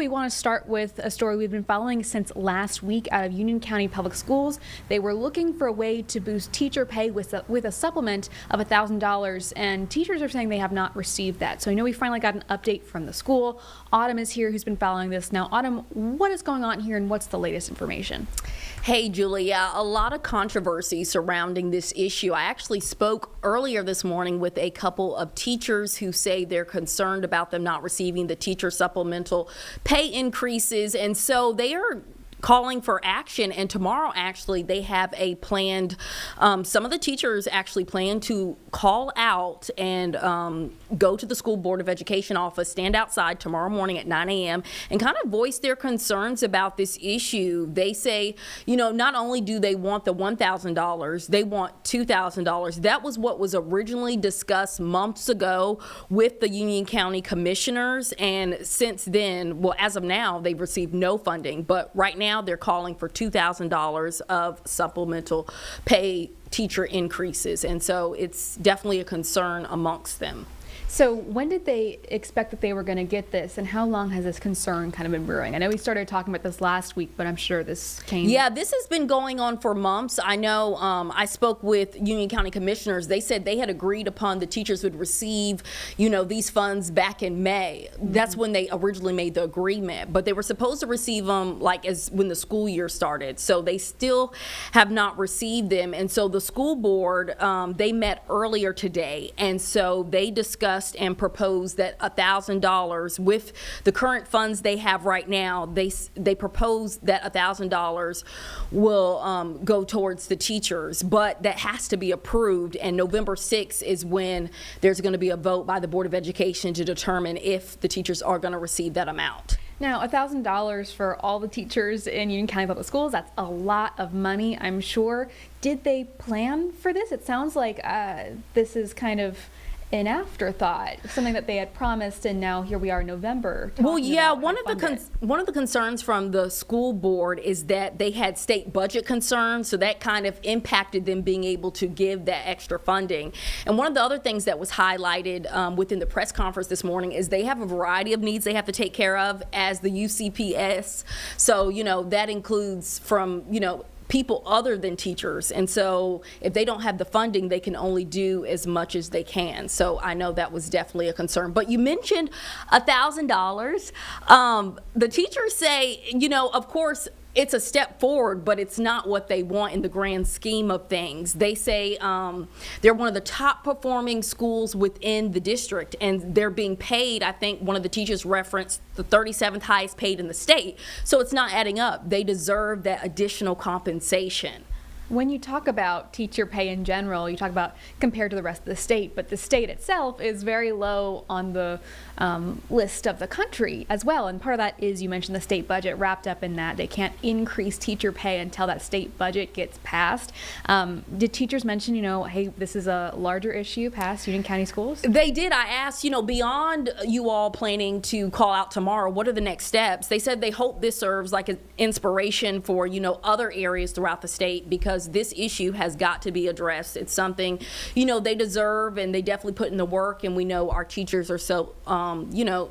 We want to start with a story we've been following since last week out of Union County Public Schools. They were looking for a way to boost teacher pay with a supplement of $1,000, and teachers are saying they have not received that. So I know we finally got an update from the school. Autumn is here, who's been following this. Now, Autumn, what is going on here and what's the latest information? Hey, Julia, a lot of controversy surrounding this issue. I actually spoke earlier this morning with a couple of teachers who say they're concerned about them not receiving the teacher supplemental pay increases, and so they are calling for action. And tomorrow, actually, they have a planned, some of the teachers actually plan to call out and go to the School Board of Education office, stand outside tomorrow morning at 9 a.m. and kind of voice their concerns about this issue. They say, you know, not only do they want the $1,000, they want $2,000. That was what was originally discussed months ago with the Union County commissioners, and since then, well, as of now, they've received no funding, but right now they're calling for $2,000 of supplemental pay teacher increases, and so it's definitely a concern amongst them. So when did they expect that they were going to get this, and how long has this concern kind of been brewing? I know we started talking about this last week, but I'm sure this came... Yeah, this has been going on for months. I know I spoke with Union County commissioners. They said they had agreed upon the teachers would receive, you know, these funds back in May. That's when they originally made the agreement, but they were supposed to receive them like as when the school year started. So they still have not received them, and so the school board, they met earlier today, and so they discussed and proposed that $1,000 with the current funds they have right now, they propose that $1,000 will go towards the teachers, but that has to be approved, and November 6th is when there's going to be a vote by the Board of Education to determine if the teachers are going to receive that amount. Now, $1,000 for all the teachers in Union County Public Schools, that's a lot of money, I'm sure. Did they plan for this? It sounds like this is kind of an afterthought, something that they had promised, and now here we are in November. Well, yeah, one of the concerns from the school board is that they had state budget concerns, so that kind of impacted them being able to give that extra funding. And one of the other things that was highlighted within the press conference this morning is they have a variety of needs they have to take care of as the UCPS. So, you know, that includes from, you know, people other than teachers, and so if they don't have the funding, they can only do as much as they can. So I know that was definitely a concern. But you mentioned $1,000. The teachers say, you know, of course, it's a step forward, but it's not what they want in the grand scheme of things. They say they're one of the top performing schools within the district, and they're being paid, I think one of the teachers referenced, the 37th highest paid in the state. So it's not adding up. They deserve that additional compensation. When you talk about teacher pay in general, you talk about compared to the rest of the state, but the state itself is very low on the list of the country as well. And part of that is, you mentioned the state budget wrapped up in that. They can't increase teacher pay until that state budget gets passed. Did teachers mention, you know, hey, this is a larger issue past Union County schools? They did. I asked, you know, beyond you all planning to call out tomorrow, what are the next steps? They said they hope this serves like an inspiration for, you know, other areas throughout the state, because this issue has got to be addressed. It's something, you know, they deserve, and they definitely put in the work, and we know our teachers are so, you know,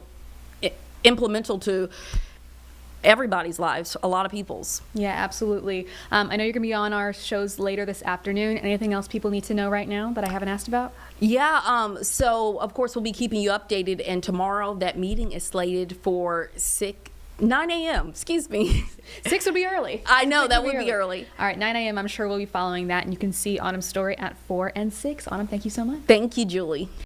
implemental to everybody's lives, a lot of people's. Yeah, absolutely. I know you're going to be on our shows later this afternoon. Anything else people need to know right now that I haven't asked about? Yeah, so of course we'll be keeping you updated, and tomorrow that meeting is slated for 9 a.m., excuse me. 6 would be early. I know, that would be early. All right, 9 a.m., I'm sure we'll be following that, and you can see Autumn's story at 4 and 6. Autumn, thank you so much. Thank you, Julie.